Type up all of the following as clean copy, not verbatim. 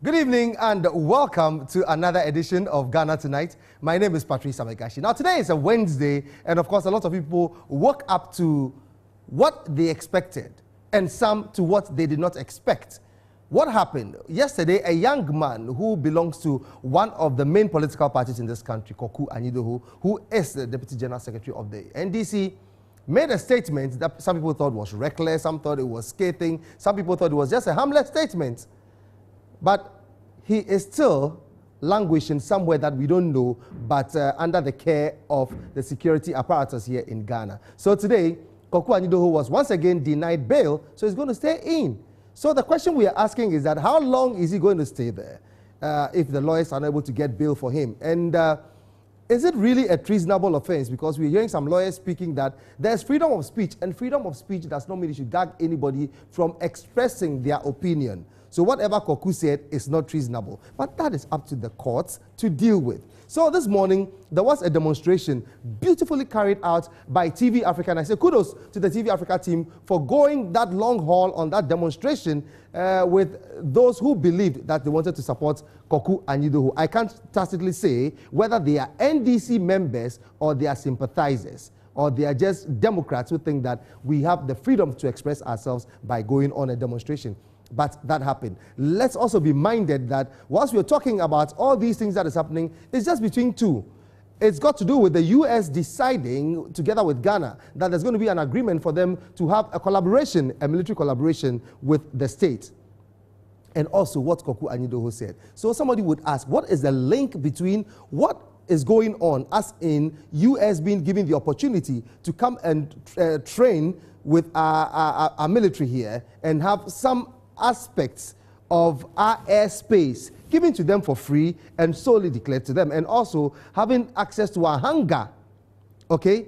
Good evening and welcome to another edition of Ghana Tonight. My name is Patrice Amegashi. Now today is a Wednesday and of course a lot of people woke up to what they expected and some to what they did not expect. What happened? Yesterday, a young man who belongs to one of the main political parties in this country, Koku Anyidoho, who is the Deputy General Secretary of the NDC, made a statement that some people thought was reckless, some thought it was scathing, some people thought it was just a harmless statement. But he is still languishing somewhere that we don't know, but under the care of the security apparatus here in Ghana. So today, Koku Anyidoho was once again denied bail, so he's going to stay in. So the question we are asking is that how long is he going to stay there if the lawyers are unable to get bail for him? And is it really a treasonable offense? Because we're hearing some lawyers speaking that there's freedom of speech, and freedom of speech does not mean you should gag anybody from expressing their opinion. So whatever Koku said is not treasonable. But that is up to the courts to deal with. So this morning, there was a demonstration beautifully carried out by TV Africa. And I say kudos to the TV Africa team for going that long haul on that demonstration with those who believed that they wanted to support Koku Anyidoho. I can't tacitly say whether they are NDC members or they are sympathizers, or they are just Democrats who think that we have the freedom to express ourselves by going on a demonstration. But that happened. Let's also be minded that whilst we're talking about all these things that is happening, it's just between two. It's got to do with the U.S. deciding, together with Ghana, that there's going to be an agreement for them to have a collaboration, a military collaboration with the state. And also what Koku Anyidoho said. So somebody would ask, what is the link between what is going on, as in U.S. being given the opportunity to come and train with our military here and have some aspects of our airspace given to them for free and solely declared to them, and also having access to a hangar, okay?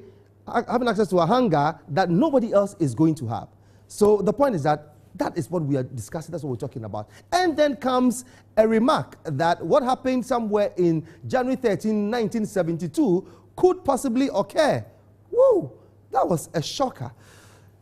Having access to a hangar that nobody else is going to have. So the point is that that is what we are discussing, that's what we're talking about. And then comes a remark that what happened somewhere in January 13, 1972 could possibly occur. Woo! That was a shocker.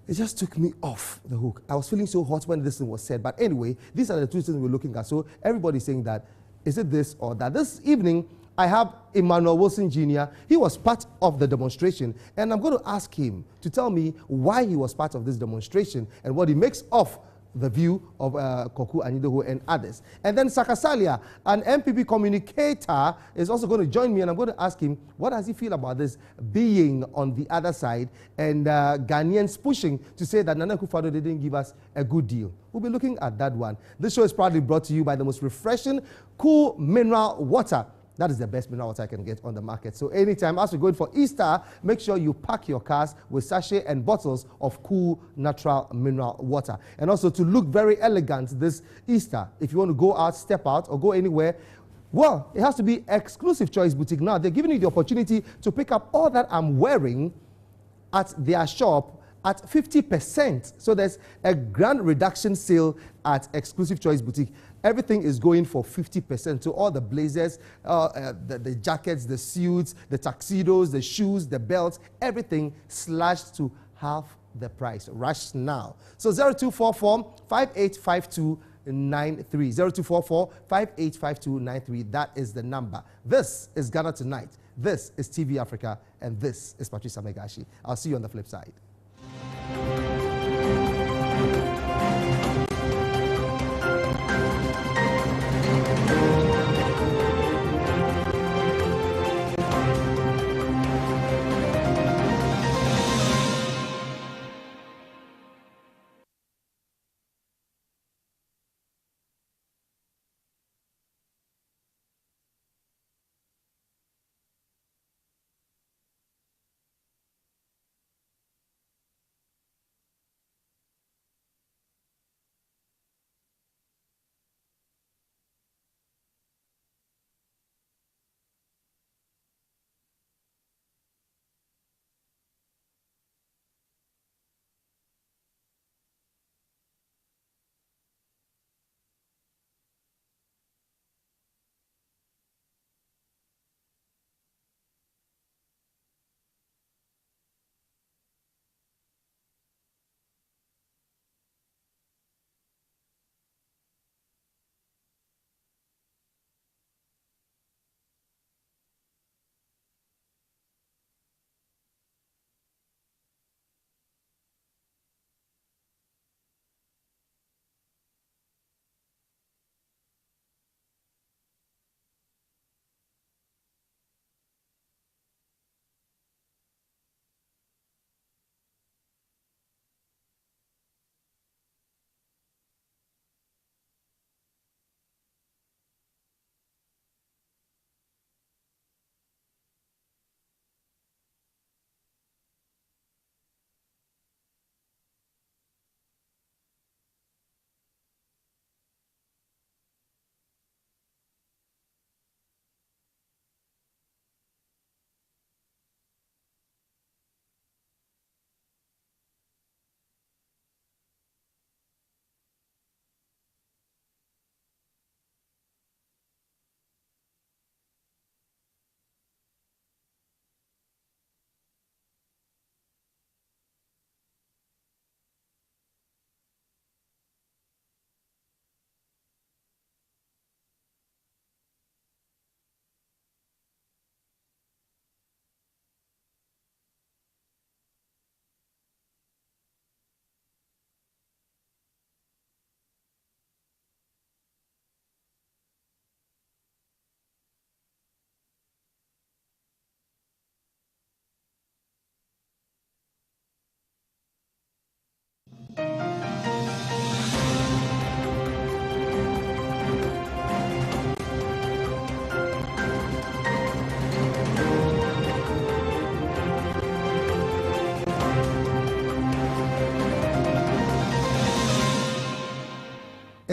It just took me off the hook. I was feeling so hot when this thing was said. But anyway, these are the two things we're looking at. So everybody's saying that, is it this or that? This evening, I have Emmanuel Wilson Jr. He was part of the demonstration. And I'm going to ask him to tell me why he was part of this demonstration and what he makes of the view of Koku Anyidoho and others. And then Sakasalia, an MPP communicator, is also going to join me, and I'm going to ask him, what does he feel about this being on the other side, and Ghanaians pushing to say that Nana Akufo-Addo didn't give us a good deal. We'll be looking at that one. This show is proudly brought to you by the most refreshing, cool mineral water. That is the best mineral water I can get on the market. So anytime, as we're going for Easter, make sure you pack your cars with sachet and bottles of cool, natural mineral water. And also to look very elegant this Easter, if you want to go out, step out, or go anywhere, well, it has to be Exclusive Choice Boutique. Now, they're giving you the opportunity to pick up all that I'm wearing at their shop at 50%. So there's a grand reduction sale at Exclusive Choice Boutique. Everything is going for 50%. So all the blazers, the jackets, the suits, the tuxedos, the shoes, the belts, everything slashed to half the price. Rush now. So 0244-585293. 0244-585293. That is the number. This is Ghana Tonight. This is TV Africa. And this is Patrice Amegashi. I'll see you on the flip side.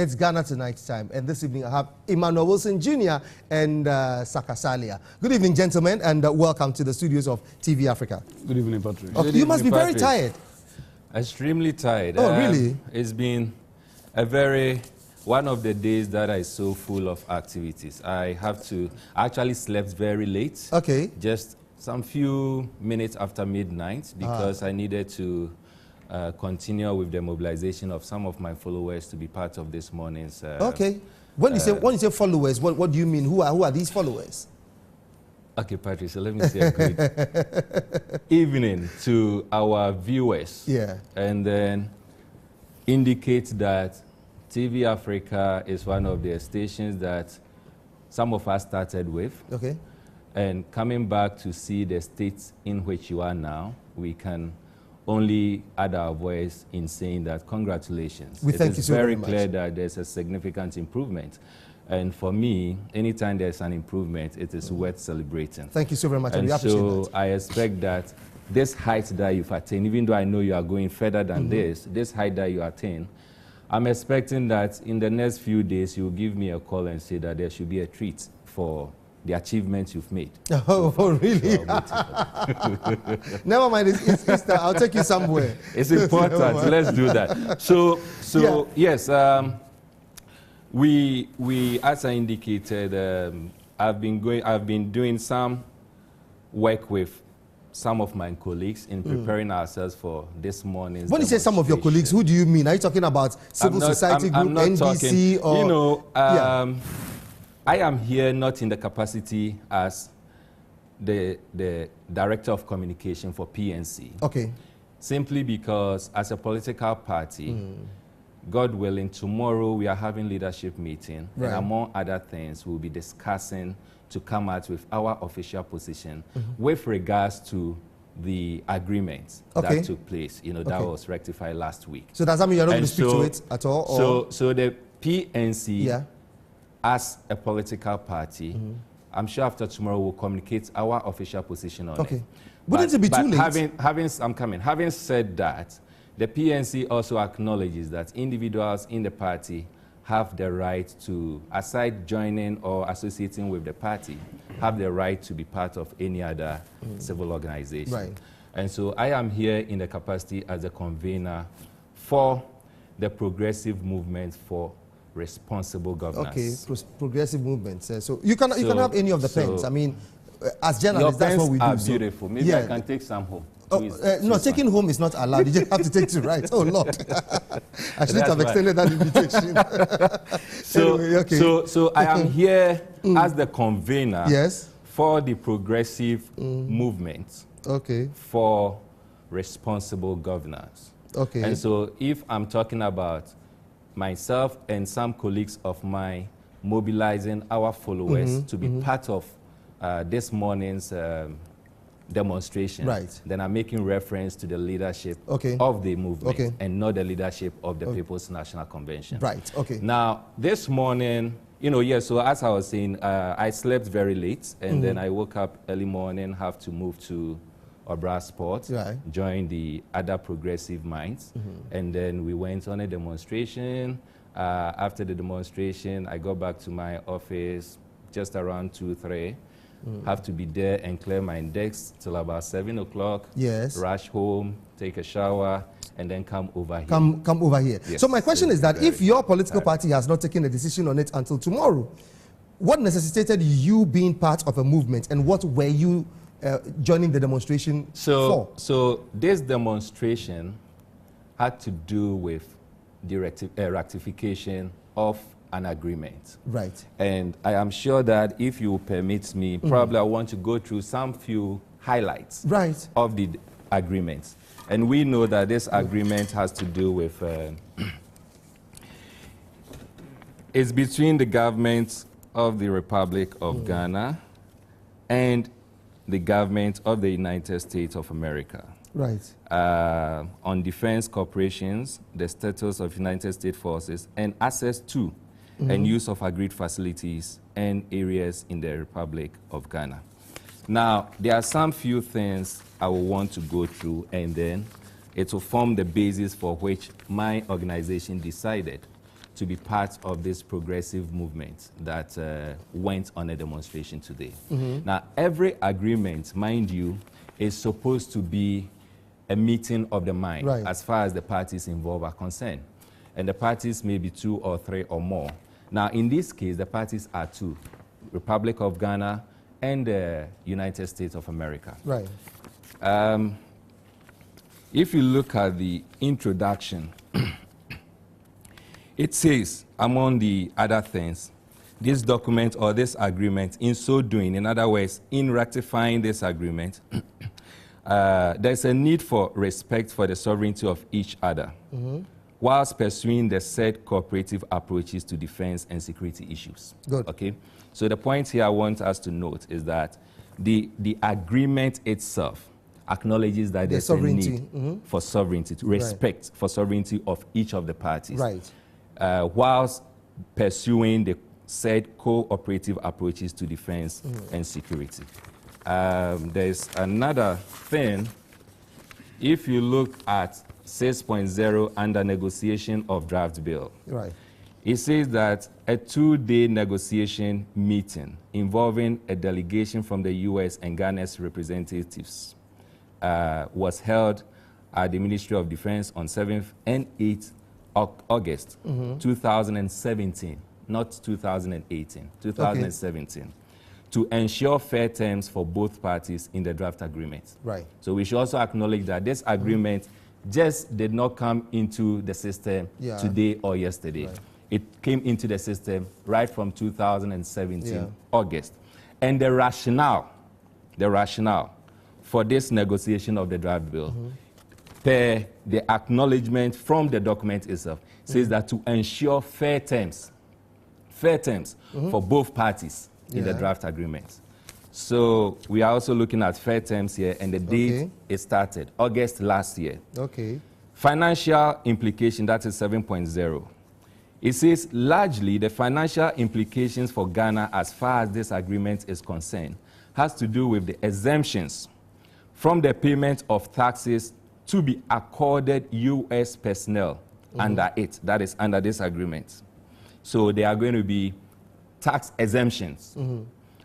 It's Ghana Tonight time, and this evening I have Emmanuel Wilson Jr. and Sakasalia. Good evening, gentlemen, and welcome to the studios of TV Africa. Good evening, Patrick. Okay, you must be very tired. Extremely tired. Oh, really? It's been one of the days that is so full of activities. I actually slept very late. Okay. Just some few minutes after midnight because I needed to continue with the mobilization of some of my followers to be part of this morning's. Okay. When you say followers, what do you mean? Who are these followers? Okay, Patrick, so let me say a good evening to our viewers. Yeah. And then indicate that TV Africa is one of the stations that some of us started with. Okay. And coming back to see the state in which you are now, we can only add our voice in saying that congratulations. We thank you so very much. It is very clear that there's a significant improvement. And for me, anytime there's an improvement, it is worth celebrating. Thank you so very much. And we appreciate that. I expect that this height that you've attained, even though I know you are going further than this height that you attain, I'm expecting that in the next few days, you'll give me a call and say that there should be a treat for the achievements you've made. Oh, really? Never mind, it's Easter. I'll take you somewhere. It's important. Let's do that. So yeah. Yes, we, as I indicated, I've been doing some work with some of my colleagues in preparing ourselves for this morning's. When you say some of your colleagues, who do you mean? Are you talking about civil society group, NDC, or you know? I am here not in the capacity as the Director of Communication for PNC. Okay. Simply because as a political party, God willing, tomorrow we are having leadership meeting, and among other things, we'll be discussing to come out with our official position with regards to the agreement that took place, you know, that was rectified last week. So does that mean you're not going to speak to it at all? Or? So the PNC, as a political party, I'm sure after tomorrow we'll communicate our official position on it. Wouldn't it be too late? Having said that, the PNC also acknowledges that individuals in the party have the right to, aside joining or associating with the party, have the right to be part of any other civil organization. Right. And so I am here in the capacity as a convener for the progressive movement for responsible governance. Okay, progressive movements. So you can have any of the pens. I mean, as journalists, that's what we do. Your pens are beautiful. Maybe I can take some home. No, taking home is not allowed. You just have to take to write. Oh, Lord. I shouldn't have extended that invitation. So I am here as the convener for the progressive movement for responsible governance. Okay. And so if I'm talking about myself and some colleagues of mine mobilizing our followers to be part of this morning's demonstration, then I'm making reference to the leadership of the movement and not the leadership of the People's National Convention. Right, okay. Now, this morning, you know, so as I was saying, I slept very late, and then I woke up early morning, have to move to Obra Sport, join the other progressive minds, and then we went on a demonstration. After the demonstration, I got back to my office just around 2, 3. Have to be there and clear my desk till about 7 o'clock. Yes. Rush home, take a shower, and then come over here. Come over here. Yes. So my question is that if your political party has not taken a decision on it until tomorrow, what necessitated you being part of a movement, and what were you joining the demonstration for? So this demonstration had to do with the ratification of an agreement. Right. And I am sure that if you permit me, probably I want to go through some few highlights of the agreement. And we know that this agreement has to do with, it's between the government of the Republic of Ghana and the government of the United States of America. Right. On defense corporations, the status of United States forces, and access to and use of agreed facilities and areas in the Republic of Ghana. Now, there are some few things I will want to go through, and then it will form the basis for which my organization decided to be part of this progressive movement that went on a demonstration today. Now, every agreement, mind you, is supposed to be a meeting of the mind as far as the parties involved are concerned. And the parties may be 2 or 3 or more. Now, in this case, the parties are 2, Republic of Ghana and the United States of America. Right. If you look at the introduction, it says, among the other things, this document or this agreement, in so doing, in other words, in ratifying this agreement, there's a need for respect for the sovereignty of each other, whilst pursuing the said cooperative approaches to defense and security issues. Good. Okay? So the point here I want us to note is that the agreement itself acknowledges that there's a need for sovereignty, to respect for sovereignty of each of the parties, whilst pursuing the said cooperative approaches to defense and security. There's another thing. If you look at 6.0 under negotiation of draft bill, it says that a 2-day negotiation meeting involving a delegation from the U.S. and Ghana's representatives was held at the Ministry of Defense on 7th and 8th August 2017, not 2018, 2017, to ensure fair terms for both parties in the draft agreement. So we should also acknowledge that this agreement just did not come into the system today or yesterday. It came into the system right from 2017, August. And the rationale for this negotiation of the draft bill, per the acknowledgement from the document itself, says that to ensure fair terms for both parties in the draft agreement. So we are also looking at fair terms here, and the date it started, August last year. Financial implication, that is 7.0. It says largely the financial implications for Ghana as far as this agreement is concerned has to do with the exemptions from the payment of taxes to be accorded U.S. personnel under it, that is under this agreement. So there are going to be tax exemptions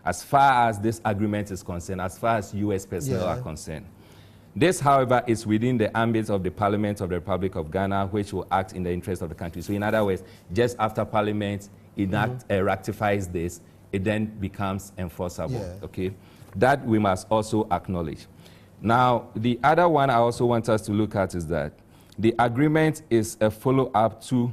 as far as this agreement is concerned, as far as U.S. personnel are concerned. This, however, is within the ambit of the Parliament of the Republic of Ghana, which will act in the interest of the country. So in other words, just after Parliament ratifies this, it then becomes enforceable, okay? That we must also acknowledge. Now, the other one I also want us to look at is that the agreement is a follow-up to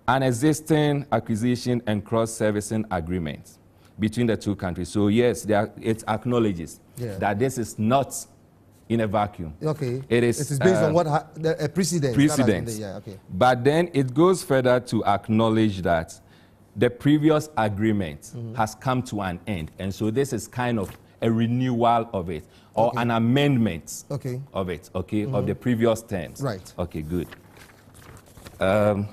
an existing acquisition and cross-servicing agreement between the two countries. So yes, it acknowledges that this is not in a vacuum. It is based on what a precedent. But then it goes further to acknowledge that the previous agreement has come to an end, and so this is kind of a renewal of it, or an amendment of it, of the previous terms. Okay, good.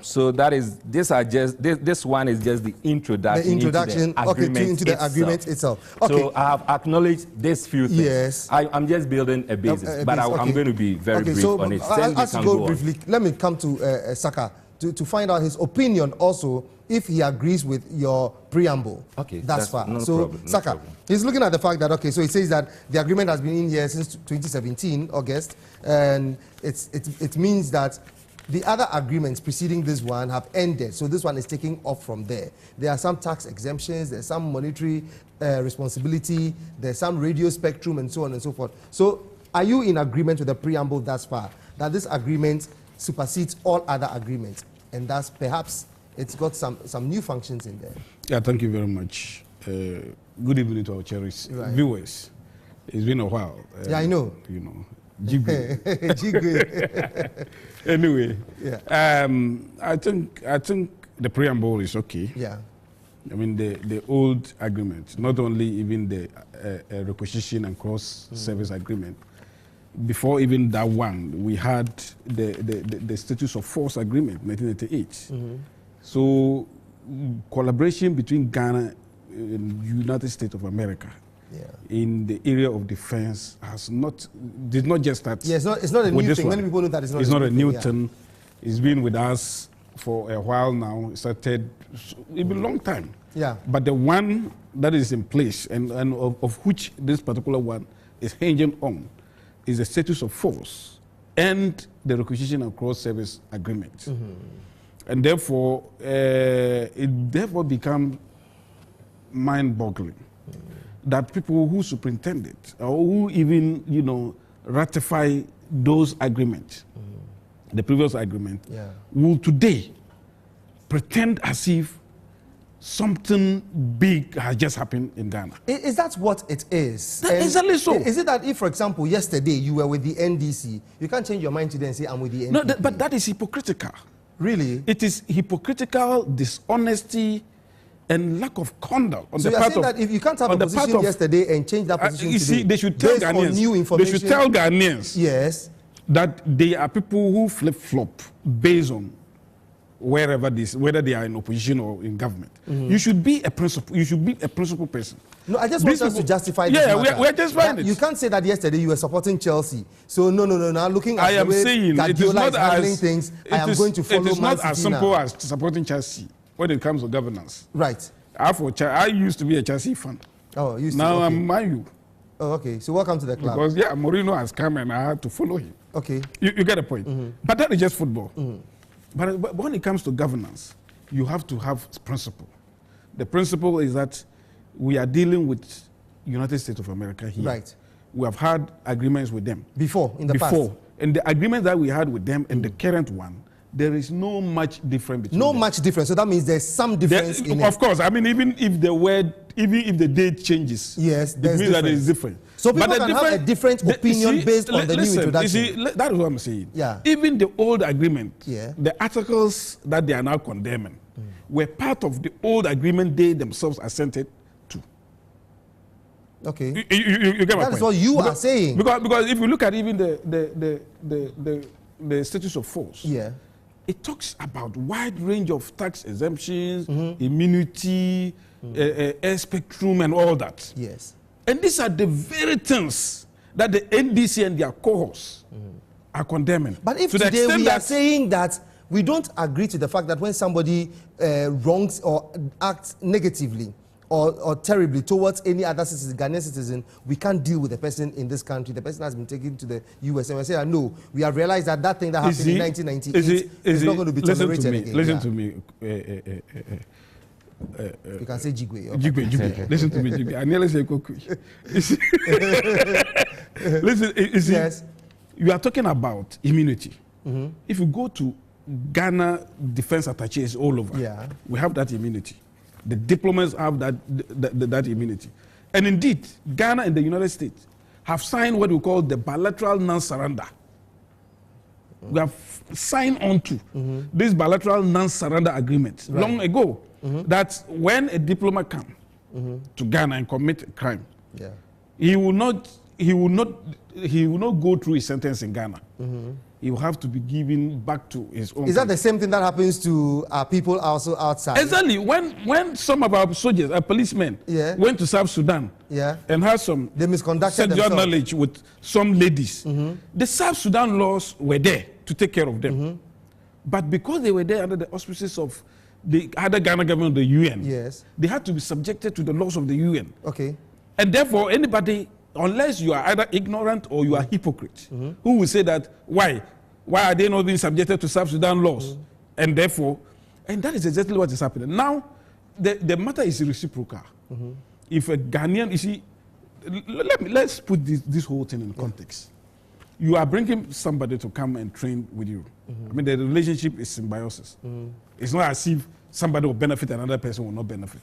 So that is, this one is just the introduction into the agreement itself. So I have acknowledged this few things. I'm just building a basis, but I'm going to be very brief on it. I'll go briefly. Let me come to Saka to find out his opinion also, if he agrees with your preamble. That's far. No so problem, Saka, he's looking at the fact that, so it says that the agreement has been in here since 2017, August, and it means that the other agreements preceding this one have ended, so this one is taking off from there. There are some tax exemptions, there's some monetary responsibility, there's some radio spectrum, and so on and so forth. So are you in agreement with the preamble thus far, that this agreement supersedes all other agreements, and thus perhaps it's got some new functions in there? Yeah, thank you very much. Good evening to our cherished viewers. It's been a while. I know. You know. Anyway, I think the preamble is okay. I mean, the old agreement, not only even the requisition and cross-service agreement. Before even that one, we had the status of force agreement, 1988. So collaboration between Ghana and United States of America in the area of defense did not just start. It's not a new thing. Many people know that it's not a new thing. It's been with us for a while now. It started, it's been a long time. Yeah. But the one that is in place, and of which this particular one is hinging on, is the status of force and the requisition and cross-service agreement. And therefore, it therefore becomes mind-boggling that people who superintend it, or who even, you know, ratify those agreements, the previous agreement, will today pretend as if something big has just happened in Ghana. Is that what it is? Exactly so. Is it that if, for example, yesterday you were with the NDC, you can't change your mind today and say, I'm with the NDC? No, but that is hypocritical. Really? It is hypocritical, dishonesty, and lack of conduct on the part of... So you're saying that if you can't have a position yesterday and change that position today, see, they should tell Ghanaians, new information, they should tell Ghanaians, yes, that they are people who flip-flop based on wherever this, whether they are in opposition or in government. You should be a principal. You should be a principal person. No, I just want us to justify this matter. Yeah, we're justifying it. You can't say that yesterday you were supporting Chelsea. So no. Now looking at the way Guardiola is handling things, I am going to follow Man City now. It is not as simple as supporting Chelsea when it comes to governance. Right. I used to be a Chelsea fan. Oh, you used to. Now okay. I'm Man U. Oh, okay. So welcome to the club. Because Mourinho has come and I had to follow him. Okay. You get the point. But that is just football. But when it comes to governance, you have to have principle. The principle is that we are dealing with United States of America here. Right. We have had agreements with them. Before, in the past. And the agreement that we had with them and the current one, there is no much difference between them. Much difference. So that means there's some difference in it. Of course. I mean, even if the date changes, yes, it means that it is different. So people can have a different opinion based on the new introduction. That is what I'm saying. Yeah. Even the old agreement, the articles that they are now condemning, were part of the old agreement they themselves assented to. Okay. You get my point? That is what you are saying. Because if you look at even the status of force, it talks about wide range of tax exemptions, immunity, air spectrum, and all that. Yes. And these are the very things that the NDC and their cohorts are condemning. But if today we are saying that we don't agree to the fact that when somebody wrongs or acts negatively or terribly towards any other citizen, Ghanaian citizen, we can't deal with the person in this country. The person has been taken to the US, and we say, no, we have realized that that thing that happened in 1998 is not going to be tolerated again. Listen to me. You can say Jigwe. Jigwe. Listen to me, Jigwe. I nearly say Koku. Listen, yes. You are talking about immunity. If you go to Ghana defense attaches all over, we have that immunity. The diplomats have that immunity. And indeed, Ghana and the United States have signed what we call the bilateral non-surrender. We have signed on to this bilateral non-surrender agreement long ago. That when a diplomat comes to Ghana and commit a crime, he will not go through his sentence in Ghana. He will have to be given back to his own. Is that the same thing that happens to people also outside? Exactly. When some of our soldiers, policemen, went to South Sudan and had some sexual knowledge with some ladies, the South Sudan laws were there to take care of them. But because they were there under the auspices of the other Ghana government, the UN, they had to be subjected to the laws of the UN. Okay. And therefore, anybody, unless you are either ignorant or you are hypocrite, who will say that, why are they not being subjected to South Sudan laws? And therefore, and that is exactly what is happening. Now, the matter is reciprocal. If a Ghanaian, you see, let's put this whole thing in context. You are bringing somebody to come and train with you. I mean, the relationship is symbiosis. It's not as if somebody will benefit and another person will not benefit.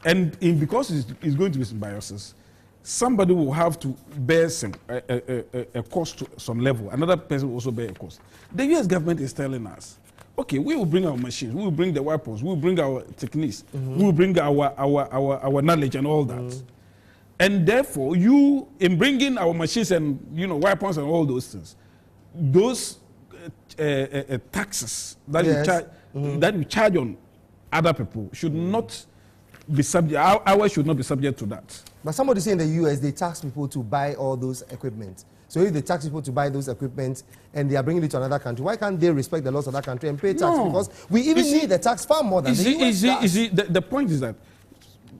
And because it's going to be symbiosis, somebody will have to bear a cost to some level. Another person will also bear a cost. The US government is telling us, okay, we will bring our machines, we will bring the weapons, we will bring our techniques, we will bring our knowledge and all that. And therefore, you, in bringing our machines and weapons and all those things, those taxes that you charge on other people should not be subject. Ours should not be subject to that. But somebody say in the US they tax people to buy all those equipment. So if they tax people to buy those equipment and they are bringing it to another country, why can't they respect the laws of that country and pay tax? Because we even need the tax far more than the US does. The point is that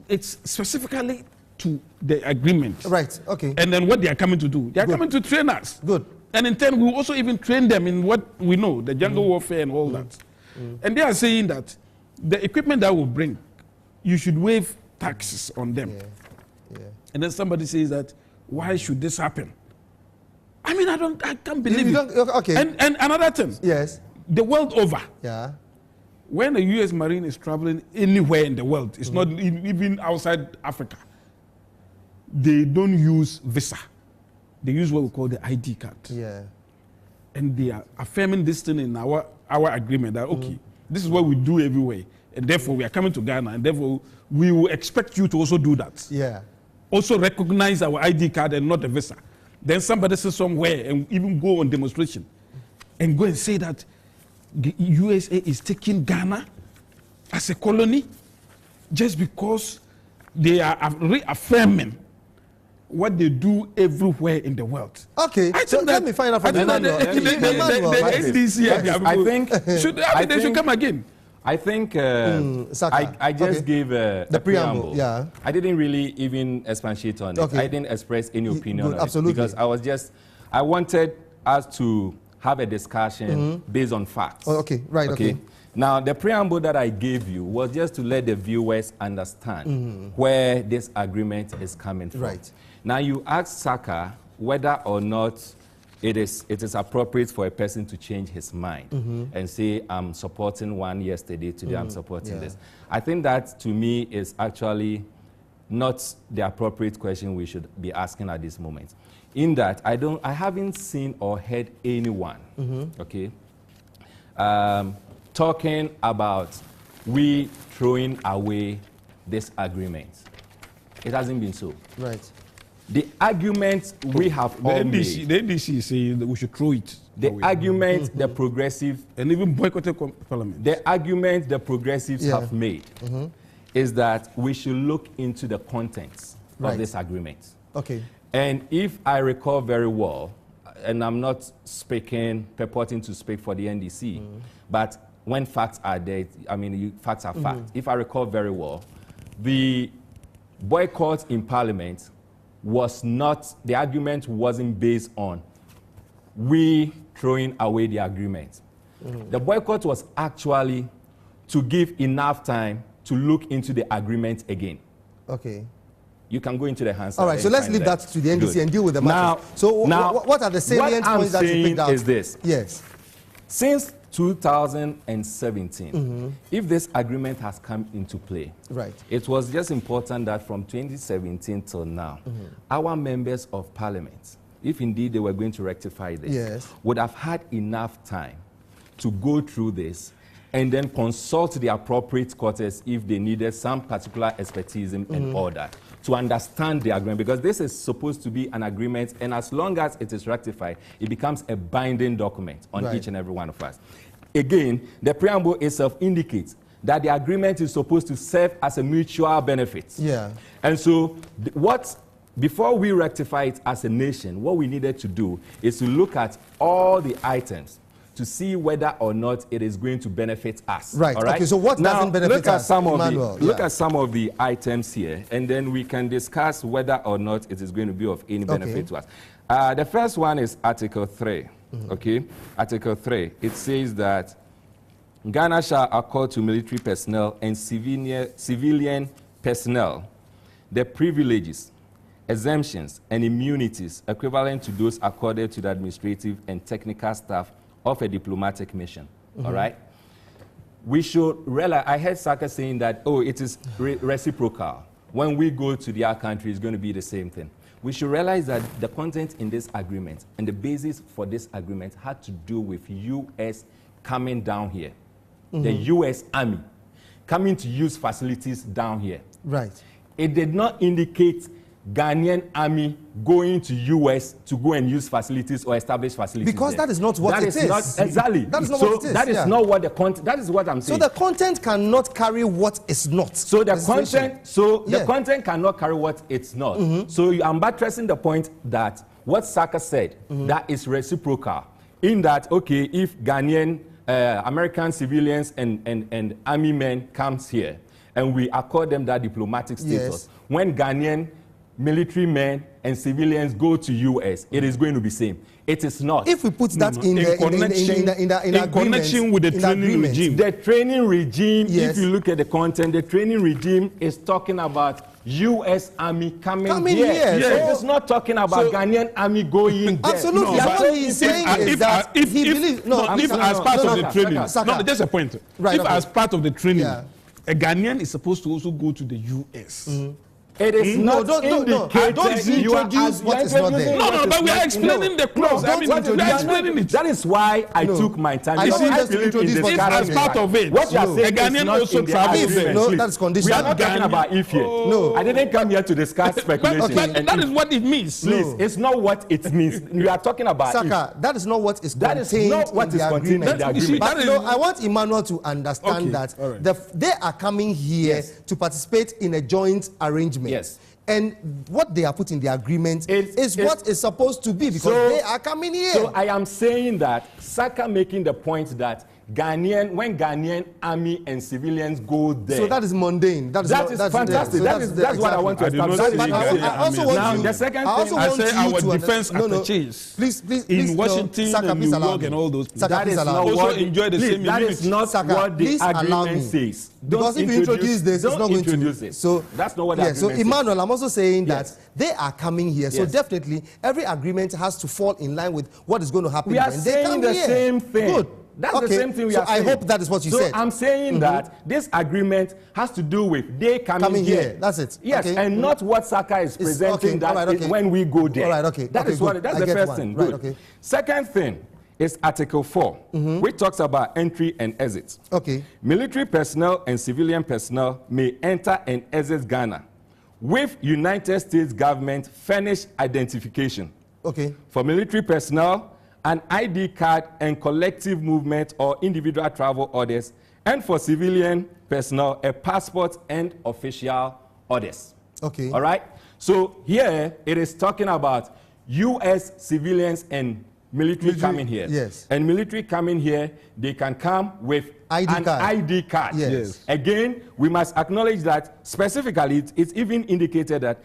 it's specifically to the agreement. Right, okay. And then what they are coming to do. They are coming to train us. Good. And in turn, we will also even train them in what we know, the jungle warfare and all that. And they are saying that the equipment that will bring, you should waive taxes on them. And then somebody says that, why should this happen? I mean, I can't believe it. Okay. And another thing. Yes. The world over. Yeah. When a U.S. Marine is traveling anywhere in the world, it's not even outside Africa, they don't use visa. They use what we call the ID card. Yeah. And they are affirming this thing in our agreement that, okay, this is what we do everywhere. And therefore, we are coming to Ghana, and therefore, we will expect you to also do that. Yeah. Also recognize our ID card and not a visa. Then somebody says somewhere and even go on demonstration and go and say that the USA is taking Ghana as a colony just because they are reaffirming what they do everywhere in the world. Okay, so let me find out from Emmanuel. The NDC, I think, they should come again. I think I just gave the preamble. Yeah. I didn't really even expatiate on it. I didn't express any opinion on absolutely. it because I wanted us to have a discussion based on facts. Oh, okay, right, okay. Now, the preamble that I gave you was just to let the viewers understand where this agreement is coming from. Right. Now, you asked Saka whether or not it is appropriate for a person to change his mind and say, I'm supporting one yesterday, today I'm supporting this. I think that, to me, is actually not the appropriate question we should be asking at this moment. In that, I haven't seen or heard anyone, talking about we throwing away this agreement. It hasn't been so. Right. The argument we have all made. The NDC is saying that we should throw it. The argument the progressive and even boycott the parliament. The argument the progressives have made is that we should look into the contents of this agreement. Okay. And if I recall very well, and I'm not purporting to speak for the NDC, but when facts are there, I mean, facts are facts. If I recall very well, the boycott in Parliament was not, the argument wasn't based on we throwing away the agreement. The boycott was actually to give enough time to look into the agreement again. Okay. You can go into the Hansard. All right, so let's leave that to the NDC and deal with the matter. Now, what are the salient points that you picked out? Is this. Yes. Since 2017, if this agreement has come into play, it was just important that from 2017 till now, our members of parliament, if indeed they were going to rectify this, would have had enough time to go through this and then consult the appropriate quarters if they needed some particular expertise and order to understand the agreement, because this is supposed to be an agreement, and as long as it is ratified, it becomes a binding document on each and every one of us. Again, the preamble itself indicates that the agreement is supposed to serve as a mutual benefit. Yeah. And so before we rectify it as a nation, what we needed to do is to look at all the items to see whether or not it is going to benefit us. Right. All right? Okay, so what doesn't benefit us? Look at some of the items here, and then we can discuss whether or not it is going to be of any benefit to us. The first one is Article 3. Okay? Article 3. It says that Ghana shall accord to military personnel and civilian personnel the privileges, exemptions, and immunities equivalent to those accorded to the administrative and technical staff of a diplomatic mission. All right? We should realize, I heard Saka saying that, it is reciprocal. When we go to the other country, it's going to be the same thing. We should realize that the content in this agreement and the basis for this agreement had to do with U.S. coming down here. The U.S. Army coming to use facilities down here. Right. It did not indicate Ghanaian army going to U.S. to go and use facilities or establish facilities. Because that is not what it is. Exactly. That is not what it is. That is not what the content. That is what I'm saying. So the content cannot carry what is not. So the content. The content cannot carry what it's not. So I'm buttressing the point that what Saka said, that is reciprocal. In that, okay, if Ghanaian, American civilians and army men comes here, and we accord them that diplomatic status, when Ghanaian military men and civilians go to US, it is going to be same. It is not. If we put that in connection with the training regime. The training regime, if you look at the content, the training regime is talking about US Army coming here. Yes. So it's not talking about Ghanaian Army going there. Absolutely. What he's saying is that if he believes... If as part of the training... No, just a point. Right, if as part of the training, a Ghanaian is supposed to also go to the US. It is not indicated. Don't introduce what is not there. No, but we are explaining the clause. I mean, we are explaining it. That is why I took my time. You see, if as part of it, what you are saying a Ghanaian also travels there. No, that's conditional. We are not talking about if here. No. I didn't come here to discuss speculation. But that is what it means. Please, it's not what it means. We are talking about Saka, that is not what is contained in the agreement. But I want Emmanuel to understand that they are coming here to participate in a joint arrangement. Yes. And what they are put in the agreement is what is supposed to be, because they are coming here. So I am saying that Saka making the point that when Ghanaian army and civilians go there. So that is mundane. That's fantastic. That's what I want to establish. I also want you. The second thing, I say our defense attaches in Washington and New York and all those places. That is not also enjoy the same That is not what the agreement says. Because if you introduce this, it's not going to. So that's not what the agreement so says. Emmanuel, I'm also saying that they are coming here. So definitely, every agreement has to fall in line with what is going to happen. We are saying the same thing. Good. That's the same thing we are saying. I hope that is what you said. So I'm saying that this agreement has to do with they coming here. That's it. Yes, and not what Saka is presenting when we go there. All right, okay. That's the first thing. Right, good. okay. Second thing is Article 4, which talks about entry and exit. Okay. Military personnel and civilian personnel may enter and exit Ghana with United States government furnished identification. Okay. For military personnel, an ID card and collective movement or individual travel orders, and for civilian personnel, a passport and official orders. Okay. All right? So here it is talking about U.S. civilians and military coming here. Yes. And military coming here, they can come with an ID card. Yes. Again, we must acknowledge that specifically it's even indicated that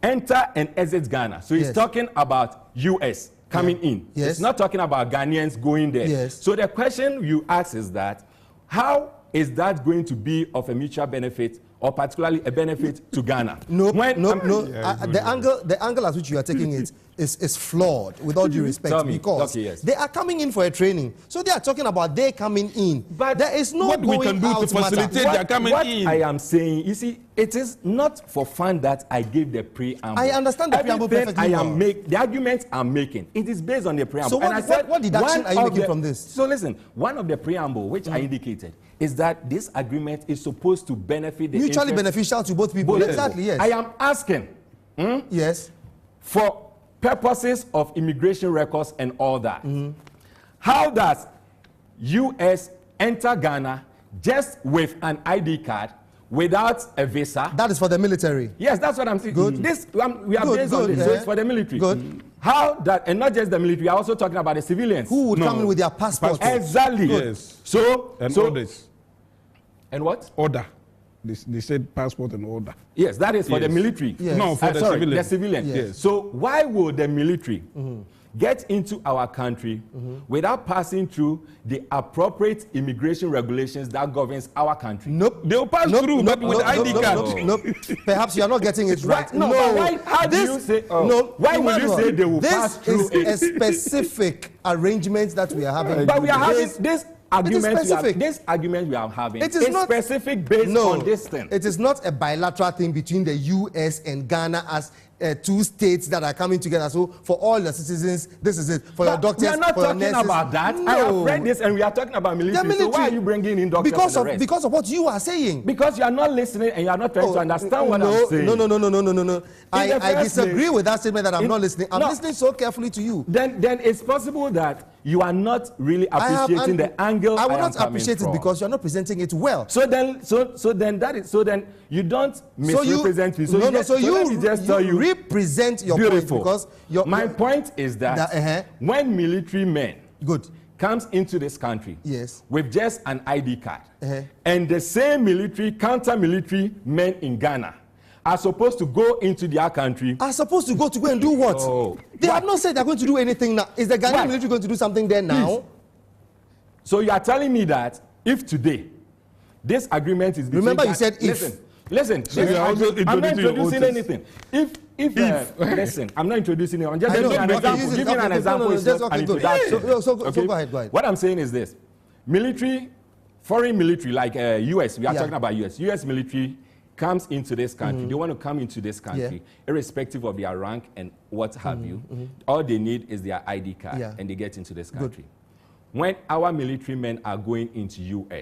enter and exit Ghana. So it's talking about U.S. coming in. Yes. It's not talking about Ghanaians going there. Yes. So the question you ask is that, how is that going to be of a mutual benefit, or particularly a benefit to Ghana? No. The angle at which you are taking it is flawed, with all due respect, because they are coming in for a training. So they are talking about they coming in. But there is no what we can do to facilitate their coming in. What I am saying, you see, it is not for fun that I gave the preamble. I understand the preamble perfectly well. The arguments I'm making, it is based on the preamble. So what deduction are you making from this? So listen, one of the preamble which I indicated is that this agreement is supposed to benefit the mutually beneficial to both people. Exactly, yes. I am asking yes, for purposes of immigration records and all that. How does U.S. enter Ghana just with an ID card without a visa? That is for the military. Yes, that's what I'm saying. Good. We are based on this, so it's for the military. Good. How that, and not just the military, we are also talking about the civilians. Who would come in with their passports? Exactly. Yes. And orders. And what? Order. They said passport and order. Yes, that is for the military. Yes. No, for the civilian. The civilian. Yes. So why would the military get into our country without passing through the appropriate immigration regulations that governs our country? Nope. They'll pass through, but with ID card. Nope. Perhaps you are not getting it right. No. Why? How do you say? Why would you say they will pass through? This is a specific arrangement that we are having. But we are having this. This argument we are having is not specific based on this thing. It is not a bilateral thing between the U.S. and Ghana as two states that are coming together. So for all the citizens, this is it. For your doctors, we are not for talking your nurses. About that. No. I have read this, and we are talking about military. So why are you bringing in doctors? Because of what you are saying. Because you are not listening and you are not trying to understand what I'm saying. No. I disagree with that statement that I'm not listening. I'm listening so carefully to you. Then it's possible that you are not really appreciating the angle. I will not appreciate it because you are not presenting it well. So then you don't misrepresent me. So let me just tell you. represent your point because my point is that, when military men comes into this country with just an ID card, and the same military, counter-military men in Ghana are supposed to go into their country. Are supposed to go and do what? They have not said they're going to do anything now. Is the Ghanaian military going to do something there now? Please. So you are telling me that if today this agreement is between... Remember you said if. Listen. So I'm not introducing anything. Listen, I'm not introducing it. I'm just giving an example. Giving an example is not an introduction. So go ahead. What I'm saying is this. Military, foreign military, like US, we are talking about US military comes into this country. They want to come into this country, irrespective of their rank and what have you. All they need is their ID card, and they get into this country. When our military men are going into US,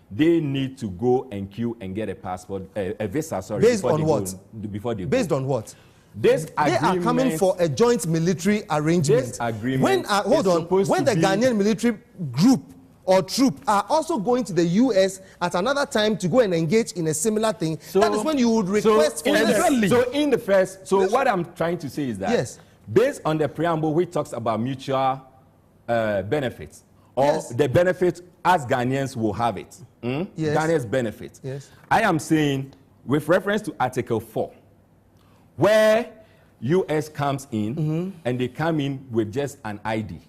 they need to go and queue and get a passport, a visa, Based on what? Before they go. Based on what? They are coming for a joint military arrangement. This agreement when the Ghanaian military group or troop are also going to the US at another time to go and engage in a similar thing, that is when you would request for this. So what I'm trying to say is that based on the preamble which talks about mutual benefits, or the benefit as Ghanaians will have it, Ghanaians benefit. I am saying with reference to Article 4, where US comes in and they come in with just an ID.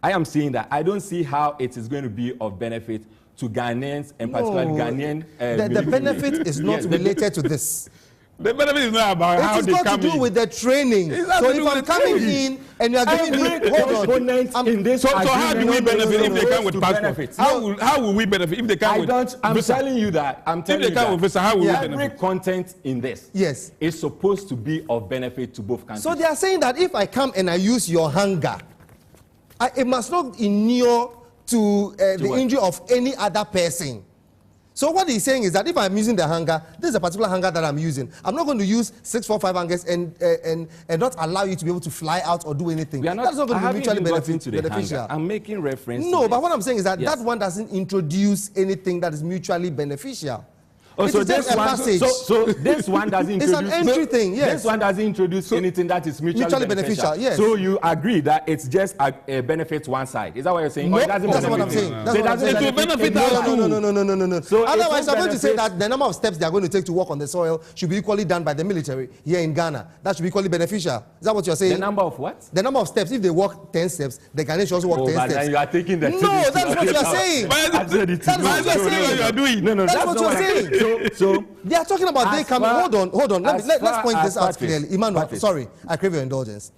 I am saying that I don't see how it is going to be of benefit to Ghanaians and particularly Ghanaian. The benefit is not related to this. The benefit is not about how they come in. It's got to do with the training. So if I'm coming in and you are giving me so how do we benefit if they come with passports? How will we benefit if they come with visa? I'm telling you that. If they come with visa, how will we benefit? Every content in this is supposed to be of benefit to both countries. So they are saying that if I come and I use your hangar, it must not inure to the injury of any other person. So what he's saying is that if I'm using the hangar, this is a particular hangar that I'm using. I'm not going to use 645 hangars and not allow you to be able to fly out or do anything. That's not going to be mutually beneficial. I'm making reference. No, but what I'm saying is that that one doesn't introduce anything that is mutually beneficial. Oh, so this one doesn't introduce. It's an entry thing, This one doesn't introduce anything that is mutually beneficial. Yes. So you agree that it's just a benefit one side. Is that what you're saying? No, it doesn't that's what I'm saying. It will benefit No. So otherwise, I'm going to say that the number of steps they are going to take to work on the soil should be equally done by the military here in Ghana. That should be equally beneficial. Is that what you're saying? The number of what? The number of steps. If they walk 10 steps, the Ghanaians should also walk 10 steps. Then you are taking the. No, that's what you're saying. That's what you're saying. No, that's what you're saying. So. They are talking about they come. Hold on. Let's point this out clearly. Emmanuel, sorry, I crave your indulgence.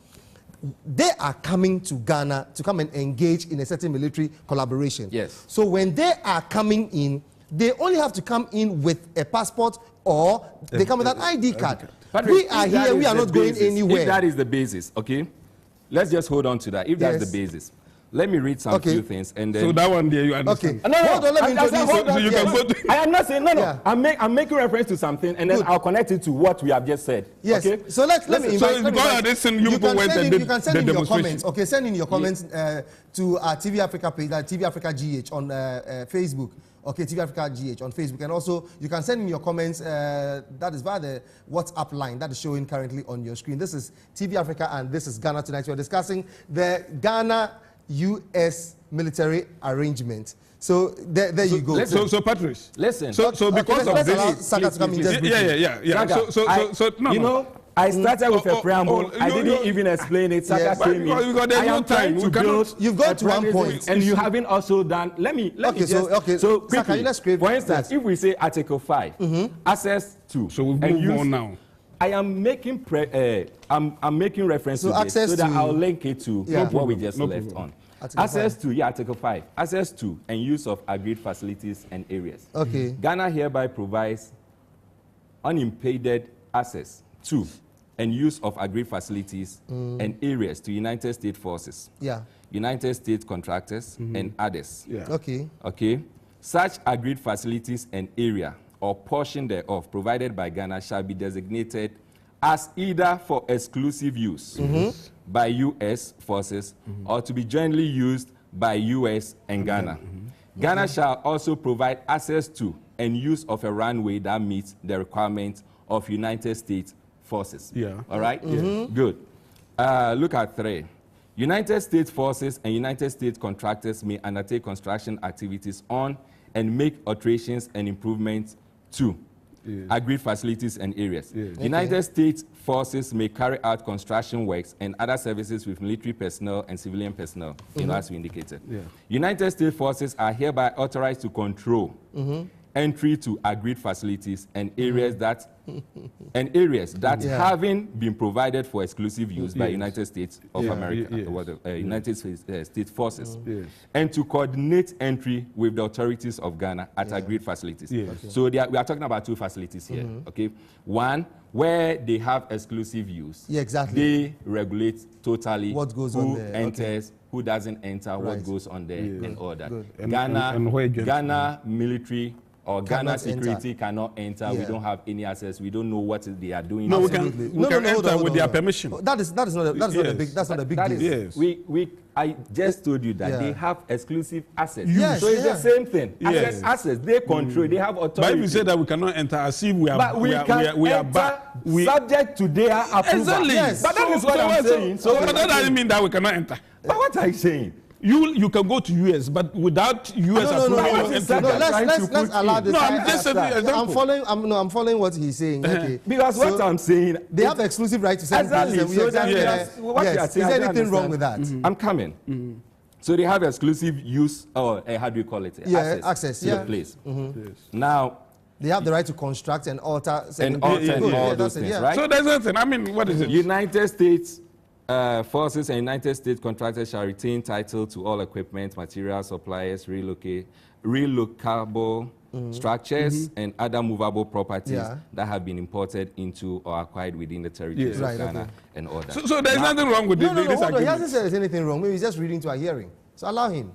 They are coming to Ghana to come and engage in a certain military collaboration. Yes. So when they are coming in, they only have to come in with a passport or they come with an ID card. We are here. We are not going anywhere. If that is the basis, okay, let's just hold on to that. If that's the basis. Let me read some few things and then. So that one there you understand. Okay. Hold on, let me introduce. So you can go to. I am not saying no. Yeah. I'm making reference to something and then I'll connect it to what we have just said. Yes. Okay? So let me invite. So you can send in your comments. Okay, send in your comments to our TV Africa page, TV Africa GH on Facebook. Okay, TV Africa GH on Facebook, and also you can send in your comments. That is via the WhatsApp line that is showing currently on your screen. This is TV Africa, and this is Ghana Tonight. We are discussing the Ghana-US military arrangement. So there you go. So Patrice, listen. So because of this, Saka to come in just briefly. Yeah. So no. You know, I started with a preamble. I didn't even explain it. Saka came in. I am trying to build. You've got to one point, and you haven't also done. Let me just. So quickly, for instance, if we say Article 5, access to. So we move on now. I am making I'm making reference to this so that I'll link it to what we just left on. Article 5. Access to and use of agreed facilities and areas. Okay. Ghana hereby provides unimpeded access to and use of agreed facilities and areas to United States forces, United States contractors, and others. Okay. Such agreed facilities and area or portion thereof provided by Ghana shall be designated as either for exclusive use by U.S. forces or to be jointly used by U.S. and Ghana. Ghana shall also provide access to and use of a runway that meets the requirements of United States forces. Yeah. All right? Good. Look at 3. United States forces and United States contractors may undertake construction activities on and make alterations and improvements to agreed facilities and areas. United States forces may carry out construction works and other services with military personnel and civilian personnel, as we indicated. United States forces are hereby authorized to control entry to agreed facilities and areas that having been provided for exclusive use by United States of America, United States forces, and to coordinate entry with the authorities of Ghana at agreed facilities. So we are talking about 2 facilities here. Okay, one where they have exclusive use. They regulate totally what goes on there. Who enters, who doesn't enter, what goes on there, and all that. Ghana military or Ghana security cannot enter. We don't have any access. We don't know what they are doing. No, we can enter with their permission. That's not a big deal. I just told you that they have exclusive access. So it's the same thing. Access. They control. They have authority. But if you say that we cannot enter, as if we are subject to their approval. Exactly. But that is what I'm saying. So that doesn't mean that we cannot enter. But what are you saying? You can go to US, but without US approval. Let's allow this. No, I'm just saying. I'm following what he's saying. Okay. Because what I'm saying, they have exclusive right to send places. What you are saying, is there anything wrong with that? I'm coming. So they have exclusive use, or how do you call it? Access to the place. Now, they have the right to construct and alter all those things, right? So there's nothing. I mean, what is it? United States forces and United States contractors shall retain title to all equipment, materials, suppliers, relocable structures, and other movable properties that have been imported into or acquired within the territories of Ghana and all that. So there's nothing wrong with this agreement. He hasn't said there's anything wrong. Maybe he's just reading to a hearing. So allow him.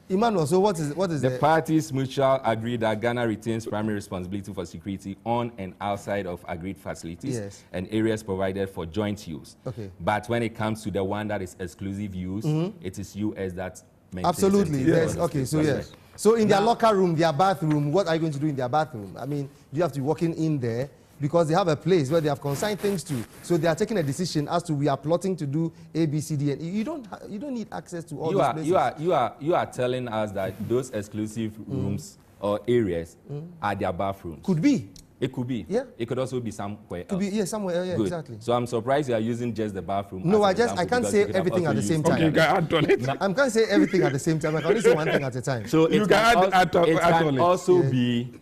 Emmanuel, so what is the parties mutually agree that Ghana retains primary responsibility for security on and outside of agreed facilities and areas provided for joint use. But when it comes to the one that is exclusive use, it is US that maintains. Absolutely. Yes. Okay. So yes. So in their locker room, their bathroom, what are you going to do in their bathroom? I mean, you have to be walking in there because they have a place where they have consigned things to. So they are taking a decision as to we are plotting to do A, B, C, D, and you don't need access to all those places. You are telling us that those exclusive rooms or areas are their bathrooms. Could be. It could be. Yeah. It could also be somewhere else. Could be, somewhere else. Yeah, good. Exactly. So I'm surprised you are using just the bathroom. No, I can't say everything at the same time. Okay, you can add on it. I can't say everything at the same time. I can only say one thing at a time. So it can also be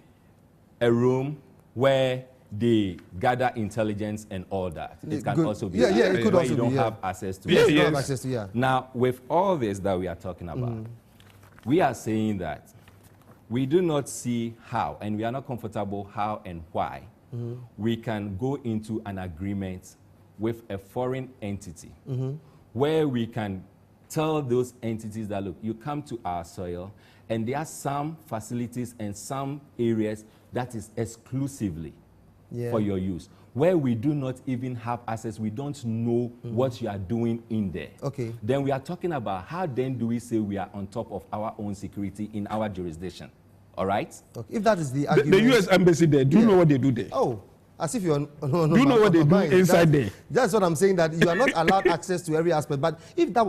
a room where they gather intelligence and all that. It can also be it could where also you don't be, have access to. Yes, you don't have access to. Now, with all this that we are talking about, we are saying that we do not see how, and we are not comfortable how and why we can go into an agreement with a foreign entity where we can tell those entities that, look, you come to our soil and there are some facilities and some areas that is exclusively for your use, where we do not even have access, we don't know what you are doing in there. Okay. Then we are talking about how then do we say we are on top of our own security in our jurisdiction. All right? Okay. If that is the argument. The U.S. embassy there, do you know what they do there? Oh, as if you're do you know what they do inside there? That's what I'm saying, that you are not allowed access to every aspect. But if that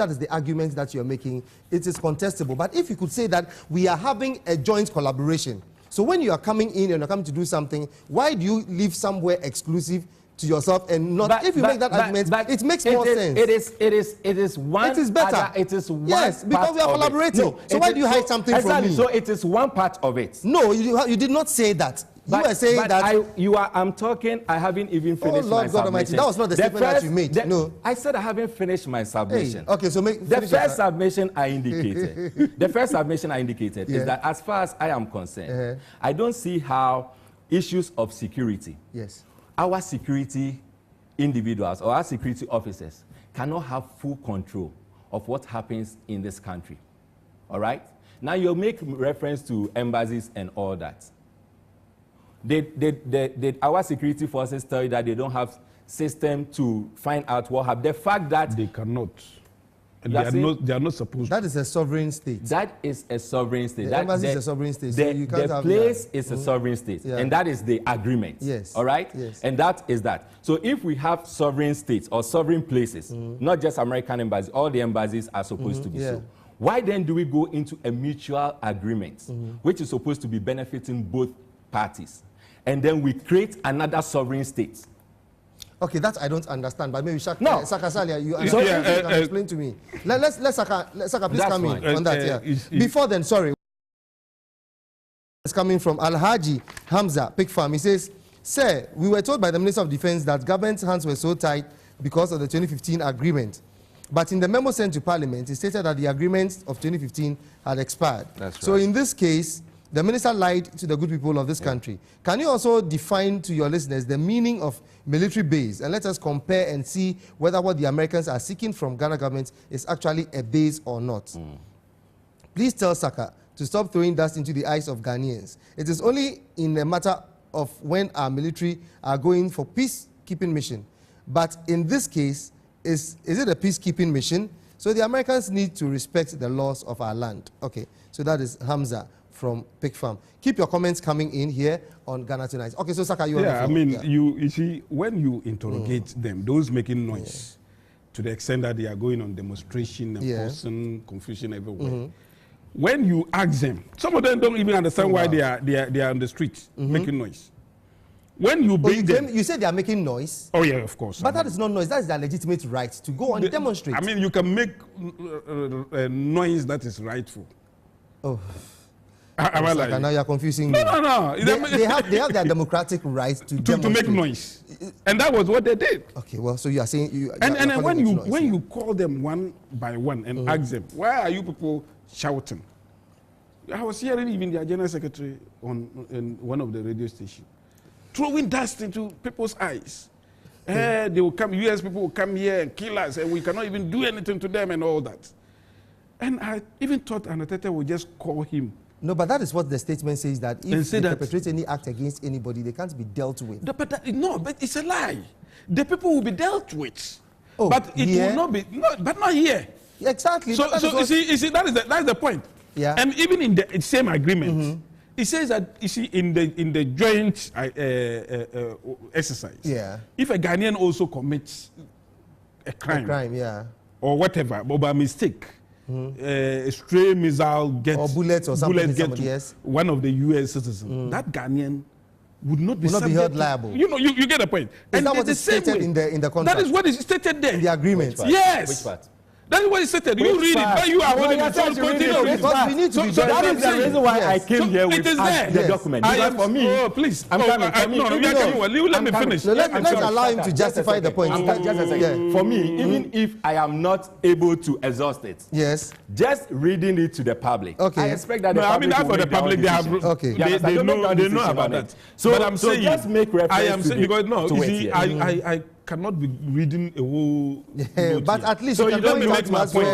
is the argument that you're making, it is contestable. But if you could say that we are having a joint collaboration, so when you are coming in and you're coming to do something, why do you leave somewhere exclusive to yourself and not? If you make that argument, it makes more sense. It is one. It is better. It is one. Yes, because we are collaborating. No, so why do you hide something from me? So it is one part of it. No, you did not say that. You were saying that. I'm talking. I haven't even finished my submission. God Almighty, that was not the statement that you made. No, I said I haven't finished my submission. Hey, okay, so the first submission I indicated. The first submission I indicated is that as far as I am concerned, I don't see how issues of security. Yes. Our security individuals or our security officers cannot have full control of what happens in this country. All right? Now you make reference to embassies and all that. Did our security forces tell you that they don't have system to find out what happened? The fact that they cannot. They are not supposed. That is a sovereign state. That is a sovereign state. The embassy is a sovereign state. The, so you can't the place is a sovereign state, and that is the agreement. Yes. All right. Yes. And that is that. So if we have sovereign states or sovereign places, not just American embassies, all the embassies are supposed to be so. Why then do we go into a mutual agreement, which is supposed to be benefiting both parties, and then we create another sovereign state? Okay, that I don't understand, but maybe Saka Salia, you can explain to me. Let Saka please come in on that. Before then, sorry. It's coming from Al-Haji Hamza, Pig Farm. He says, "Sir, we were told by the Minister of Defense that government's hands were so tight because of the 2015 agreement. But in the memo sent to Parliament, it stated that the agreement of 2015 had expired. That's right. So in this case, the minister lied to the good people of this country. Can you also define to your listeners the meaning of military base, and let us compare and see whether what the Americans are seeking from Ghana government is actually a base or not? Please tell Saka to stop throwing dust into the eyes of Ghanaians. It is only in a matter of when our military are going for peacekeeping mission. But in this case, is it a peacekeeping mission? So the Americans need to respect the laws of our land." Okay, so that is Hamza from Pig Farm. Keep your comments coming in here on Ghana Tonight. Okay, so Saka, you I mean, you see, when you interrogate them, those making noise, to the extent that they are going on demonstration and causing confusion everywhere, when you ask them, some of them don't even understand why they are on the street making noise. When you bring them, you say they are making noise. Oh yeah, of course. But that is not noise. That is their legitimate right to go and demonstrate. I mean, you can make noise that is rightful. Oh. Like, now you are confusing me. No. They have their democratic right to make noise, and that was what they did. Okay, well, so you are saying and when you call them one by one and ask them, why are you people shouting? I was hearing even the general secretary in one of the radio stations throwing dust into people's eyes. They will come. US people will come here and kill us, and we cannot even do anything to them and all that. And I even thought Anatete would just call him. No, but that is what the statement says, that if they perpetrate any act against anybody, they can't be dealt with. But it's a lie. The people will be dealt with. Oh, but it will not be, but not here. Exactly. So you see, that is the point. Yeah. And even in the same agreement, it says that, you see, in the joint exercise, if a Ghanaian also commits a crime, or whatever, but by mistake, a stray missile gets, or bullets or something, gets one of the US citizens, that Ghanaian would not be held liable. You get the point. Is that what is stated in the contract? That is what is stated there. In the agreement. Yes. Which part? That is what is stated. You read it, but you are holding it. Because we need to be that is the reason why I came here with the document. Because for me, please. I'm coming. For me, let me finish. Let's allow him to justify the point. Just a second. For me, even if I am not able to exhaust it, just reading it to the public, I expect that the public for the public, they know about that. So I'm saying, just make reference to it. I cannot be reading a whole but at least so you don't make my point.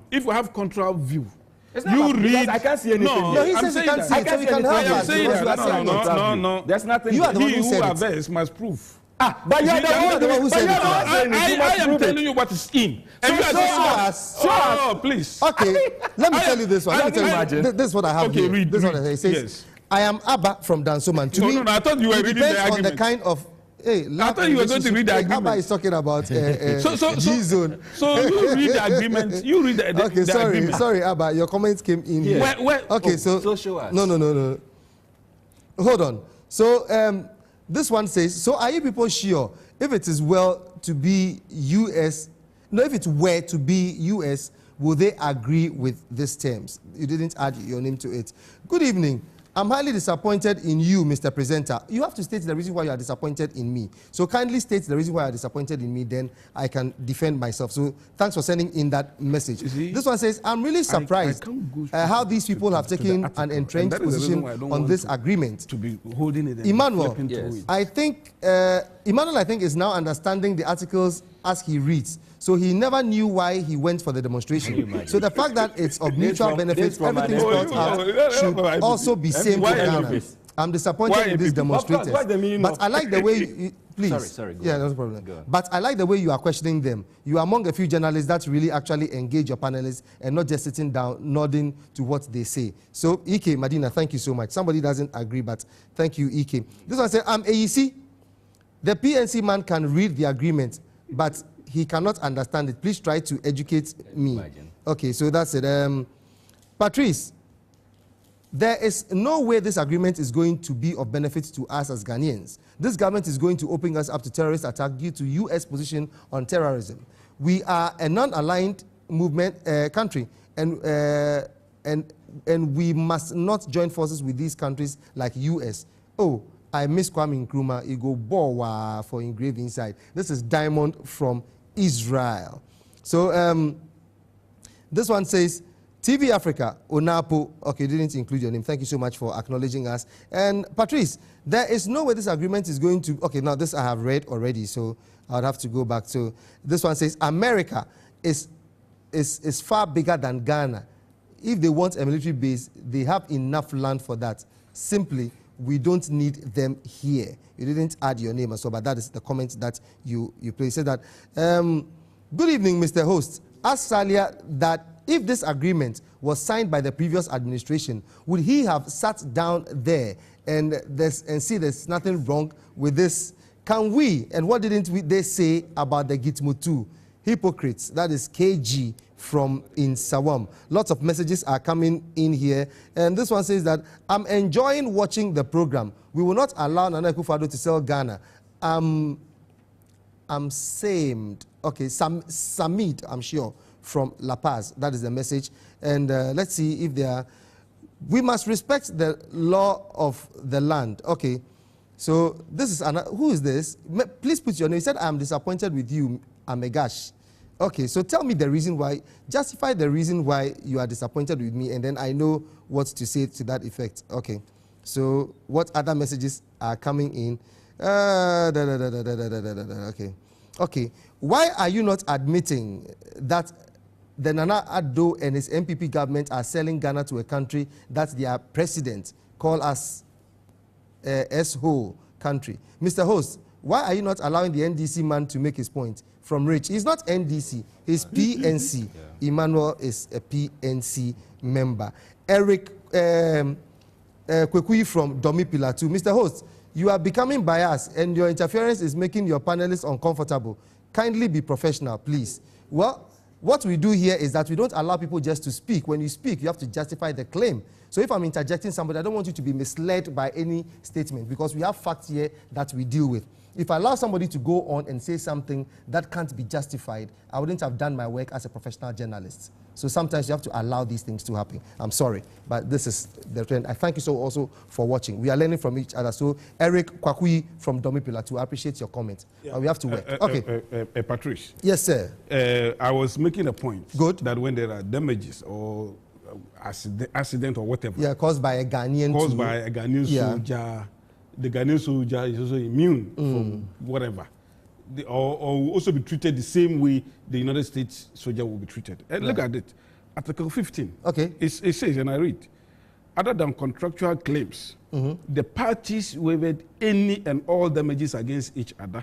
If you have contrary view, you read. I can't see anything. No, he says you can't see it, so we can have that. No. There's nothing. You are the one who said it. Must prove. But you are the one who said it. I am telling you what is in. And you are show us, please. Okay, let me tell you this one. This is what I have. Okay, read. This is what it says. I am Abba from Dansoman. To me, I thought you were reading the agreement. On the kind of, I thought you were going to read the agreement. Abba is talking about G-zone. So you read the agreement. You read the agreement. Sorry, Abba. Your comments came in here. Okay, so show us. No. Hold on. So this one says, so are you people sure if it is to be US, if it were to be US, will they agree with these terms? You didn't add your name to it. Good evening. I'm highly disappointed in you, Mr. Presenter. You have to state the reason why you are disappointed in me. So kindly state the reason why you are disappointed in me, then I can defend myself. So thanks for sending in that message. This one says, I'm really surprised how these people have taken an entrenched position on this agreement. To be holding it. Emmanuel, I think is now understanding the articles as he reads. So he never knew why he went for the demonstration. So the fact that it's of mutual benefit, everything spelled out, should also be same for Ghana. I'm disappointed in this demonstrators. But I like the way Please. Sorry. Yeah, no problem. But I like the way you are questioning them. You are among a few journalists that really actually engage your panelists and not just sitting down, nodding to what they say. So, Ike, Medina, thank you so much. Somebody doesn't agree, but thank you, Ike. This one says, AEC. The PNC man can read the agreement, but he cannot understand it. Please try to educate me. Imagine. Okay, so that's it. Patrice. There is no way this agreement is going to be of benefit to us as Ghanaians. This government is going to open us up to terrorist attack due to U.S. position on terrorism. We are a non-aligned movement country, and we must not join forces with these countries like U.S. Oh, I miss Kwame Nkrumah. He go bowa for engraved inside. This is Diamond from Israel. So this one says, TV Africa, Onapo, okay, didn't include your name. Thank you so much for acknowledging us. And Patrice, there is no way this agreement is going to, okay, now this I have read already, so I'll have to go back. So this one says, America is far bigger than Ghana. If they want a military base, they have enough land for that. Simply, we don't need them here. You didn't add your name as well, but that is the comment that you placed. Said that, good evening, Mr. Host. Ask Salia that if this agreement was signed by the previous administration, would he have sat down there and see there's nothing wrong with this? Can we, and what didn't they say about the Gitmo 2? Hypocrites, that is KG from in Sawam. Lots of messages are coming in here. And this one says that, I'm enjoying watching the program. We will not allow Nana Akufo-Addo to sell Ghana. I'm shamed. Okay, Samid, I'm sure, from La Paz. That is the message. And let's see if they are. We must respect the law of the land. Okay. So this is Anna. Who is this? Please put your name. He said, I'm disappointed with you, Amegash. Okay, so tell me the reason why. Justify the reason why you are disappointed with me, and then I know what to say to that effect. Okay. So what other messages are coming in? Okay. Okay. Why are you not admitting that the Nana Addo and his MPP government are selling Ghana to a country that their president call us S-hole country? Mr. Host, why are you not allowing the NDC man to make his point? From Rich, he's not NDC, he's PNC. Yeah. Emmanuel is a PNC member. Eric Kwekui from Domi Pillar 2. Mr. Host, you are becoming biased and your interference is making your panelists uncomfortable. Kindly be professional, please. Well, what we do here is that we don't allow people just to speak. When you speak, you have to justify the claim. So if I'm interjecting somebody, I don't want you to be misled by any statement because we have facts here that we deal with. If I allow somebody to go on and say something that can't be justified, I wouldn't have done my work as a professional journalist. So sometimes you have to allow these things to happen. I'm sorry, but this is the trend. I thank you so also for watching. We are learning from each other. So Eric Kwakui from Domi Pillar 2, I appreciate your comment. Yeah. We have to work. Okay. Patrice. Yes, sir. I was making a point. Good. That when there are damages or accident or whatever. Yeah, caused by a Ghanaian soldier. The Ghanaian soldier is also immune from whatever. Or will also be treated the same way the United States soldier will be treated. And look at it. Article 15. Okay. It says, and I read, other than contractual claims, the parties waived any and all damages against each other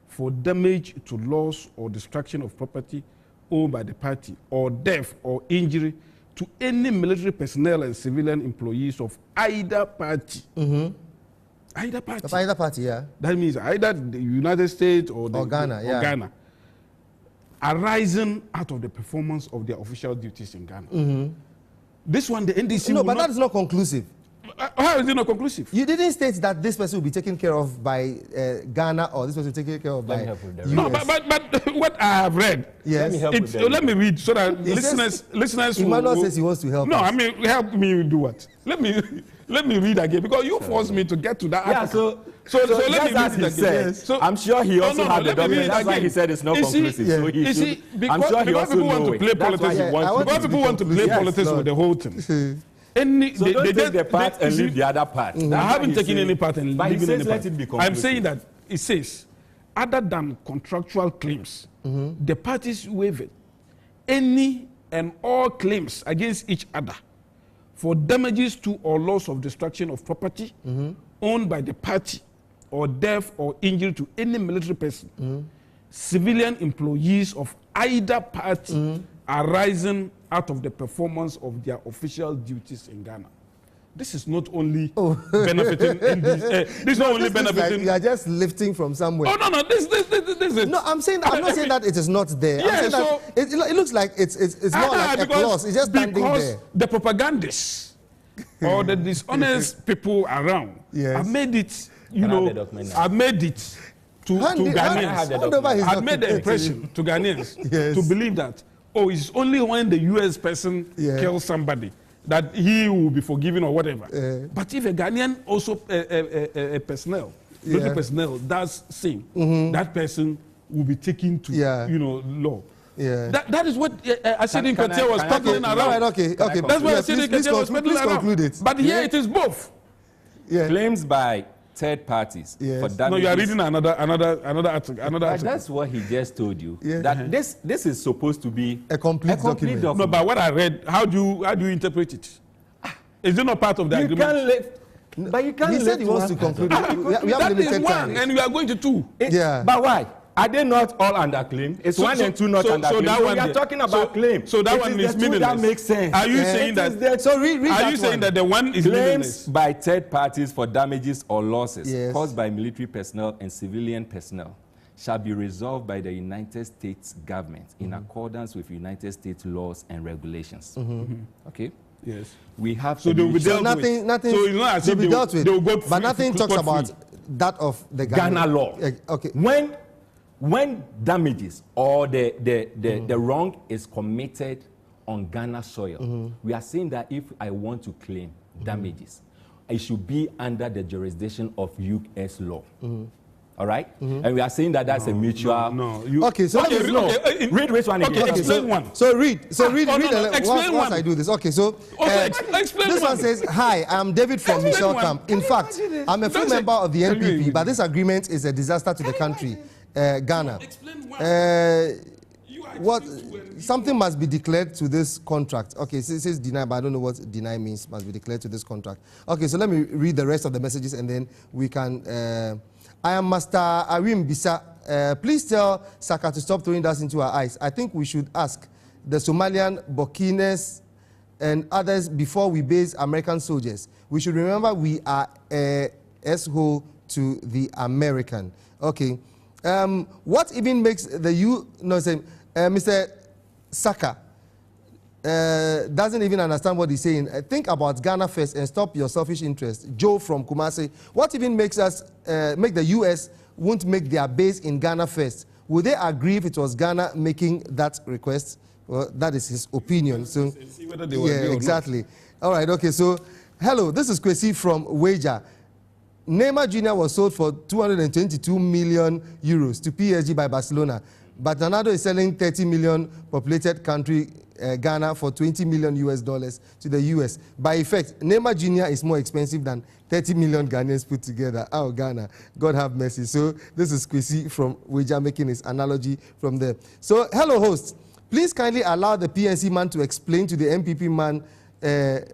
for damage to loss or destruction of property owned by the party, or death or injury to any military personnel and civilian employees of either party. Either party. Of either party, yeah. That means either the United States or Ghana, or Ghana, arising out of the performance of their official duties in Ghana. This one, the NDC. No, but that is not conclusive. How is it not conclusive? You didn't state that this person will be taken care of by Ghana or this person will be taken care of by US. No, but what I have read. Yes. Let me read so that listeners. Emmanuel says he wants to help. No, us. I mean help me do what? Let me read again because you forced me to get to that article. So let me read it again. So I'm sure he also had the document. That's why he said it's not conclusive. So he should. I'm sure he also knows it. Because people want to play politics with the whole thing. So don't take the part and leave the other part. I haven't taken any part and leaving any part. Let it be conclusive. I'm saying that it says, other than contractual claims, the parties waived any and all claims against each other for damages to or loss of destruction of property owned by the party or death or injury to any military person, civilian employees of either party arising out of the performance of their official duties in Ghana. This is not only benefiting in this. This is not only benefiting. Like you are just lifting from somewhere. Oh no! This is. No, I'm not saying that it is not there. Yeah, I'm saying that it looks like it's more like a clause. It's just standing there. Because the propagandists or the dishonest people around have made it. You know, have made it to Ghanaians. Have made the impression to Ghanaians to believe that it's only when the U.S. person kills somebody that he will be forgiven or whatever. But if a Ghanaian also personnel, military personnel does same, that person will be taken to law. Yeah. That is what Asidi Nketia was peddling around. Right, okay. That's what Asidi Nketia was peddling around. But here it is both. Claims by third parties for damages. No, you are reading another article. But that's what he just told you. That this is supposed to be a complete document. No, but what I read, how do you interpret it? Is it not part of the agreement? But you can't. He said he wants to conclude. We have limited time, and we are going to 2. But why? Are they not all under claim? It's 1 and 2 not under claim. We are talking about claim. So that one is meaningless. That makes sense. Are you saying that? So read are you saying that the one is meaningless? Claims by third parties for damages or losses caused by military personnel and civilian personnel shall be resolved by the United States government in accordance with United States laws and regulations. Okay. Yes. We have so they will be dealt with. Nothing. So it's not as if they will go free, but nothing talks about that of the Ghana law. Okay. When damages or the wrong is committed on Ghana soil, we are saying that if I want to claim damages, it should be under the jurisdiction of U.S. law. All right? And we are saying that that's a mutual. Okay, so read which one again. Explain one. So read. Explain one. I do this. Okay, so explain this one says, "Hi, I'm David from Michelle Camp. In fact, I'm a full member of the NPP, but this agreement is a disaster to the country, Ghana. Something must be declared to this contract." Okay, so it says deny, but I don't know what deny means. Must be declared to this contract. Okay, so let me read the rest of the messages, and then we can. I am Master Arim Bisa. Please tell Saka to stop throwing that into our eyes. I think we should ask the Somalian, Burkinas, and others before we base American soldiers. We should remember we are a S-hole to the American. Okay. What even makes the Mr. Saka doesn't even understand what he's saying. Think about Ghana first and stop your selfish interest. Joe from Kumasi. What even makes us make the U.S. won't make their base in Ghana first? Would they agree if it was Ghana making that request? Well, that is his opinion. So, see whether they will exactly. All right. Okay. So, hello. This is Kwesi from Wager. Neymar Jr. was sold for 222 million euros to PSG by Barcelona, but Ronaldo is selling 30 million populated country Ghana for $20 million US to the US. By effect, Neymar Jr. is more expensive than 30 million Ghanaians put together. Oh, Ghana, God have mercy. So this is Kwesi from Wager making his analogy from there. So, hello, host. Please kindly allow the PNC man to explain to the MPP man.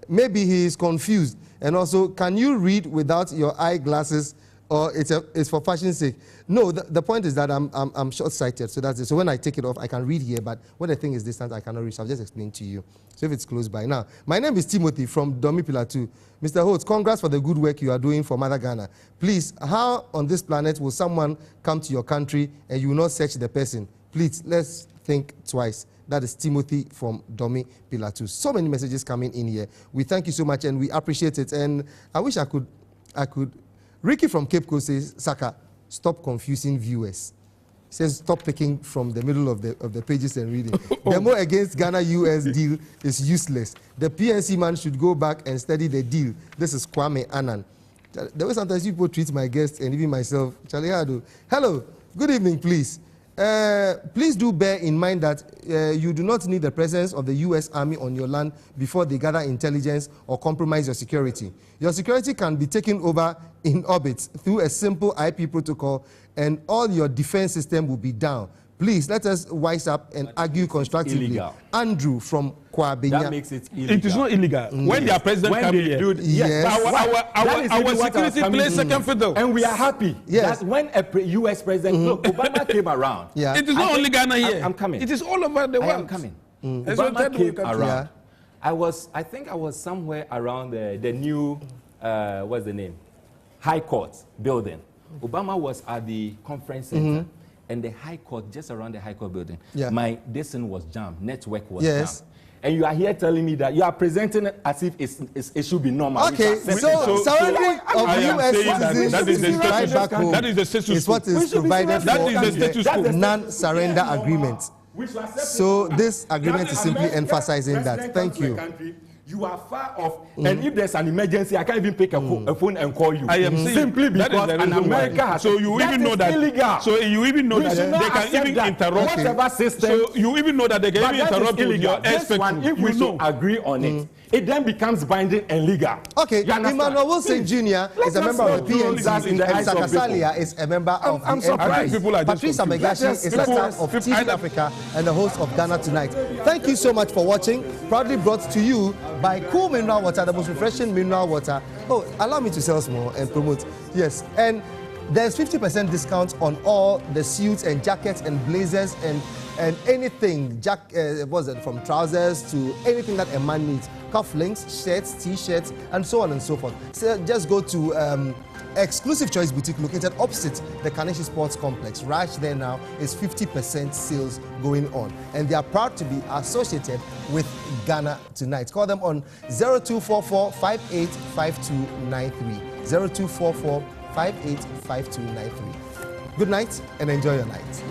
Maybe he is confused. And also, can you read without your eyeglasses, or it's for fashion's sake? No, the point is that I'm short-sighted, so that's it. So when I take it off, I can read here, but when the thing is distant, I cannot read. So I'll just explain to you. So if it's close by. Now, my name is Timothy from Domi Pillar 2. Mr. Holtz, congrats for the good work you are doing for Mother Ghana. Please, how on this planet will someone come to your country and you will not search the person? Please, let's think twice. That is Timothy from Domi Pillar 2. So many messages coming in here. We thank you so much and we appreciate it. And I wish I could. Ricky from Cape Coast says, Saka, stop confusing viewers. He says, stop picking from the middle of the pages and reading. Demo against Ghana-US deal is useless. The PNC man should go back and study the deal. This is Kwame Annan. The way sometimes people treat my guests and even myself. Charlie Hado. Hello, good evening, please. Please do bear in mind that you do not need the presence of the U.S. Army on your land before they gather intelligence or compromise your security. Your security can be taken over in orbit through a simple IP protocol and all your defense system will be down. Please let us wise up and argue constructively. Illegal. Andrew from Kwabenya. That makes it illegal. It is not illegal. When their president come here, our security plays second fiddle. And we are happy that when a U.S. president, look, Obama came around. It is not only Ghana here. I'm coming. It is all over the world. I am coming. Obama came around. I think I was somewhere around the new, what's the name? High Court building. Obama was at the conference center. And the High Court, just around the High Court building, my distance was jammed, network was jammed. And you are here telling me that you are presenting it as if it should be normal. Okay, so surrendering of U.S. citizens right back home is what is provided for the non-surrender agreement. So this agreement is simply emphasizing that. Thank you. You are far off, and if there's an emergency, I can't even pick a phone and call you. I am simply because an America has. So you even know that illegal. So you even know that they can even interrupt. Whatever system. So you even know that they can even interrupt your expectation. If we should agree on it, it then becomes binding and legal. Okay, Emmanuel Wilson Jr. is a member of the PNC, and Sakasalia is a member of the MPP. Patricia Megashi is the staff of TV Africa and the host of Ghana Tonight. Thank you so much for watching. Proudly brought to you by Cool Mineral Water, the most refreshing mineral water. Oh, allow me to sell more and promote. Yes, and there's 50% discount on all the suits and jackets and blazers and anything, from trousers to anything that a man needs. Cufflinks, shirts, t-shirts, and so on and so forth. So just go to Exclusive Choice Boutique located opposite the Kaneshi Sports Complex. Right there now is 50% sales going on. And they are proud to be associated with Ghana Tonight. Call them on 0244 585293. 0244 585293. Good night and enjoy your night.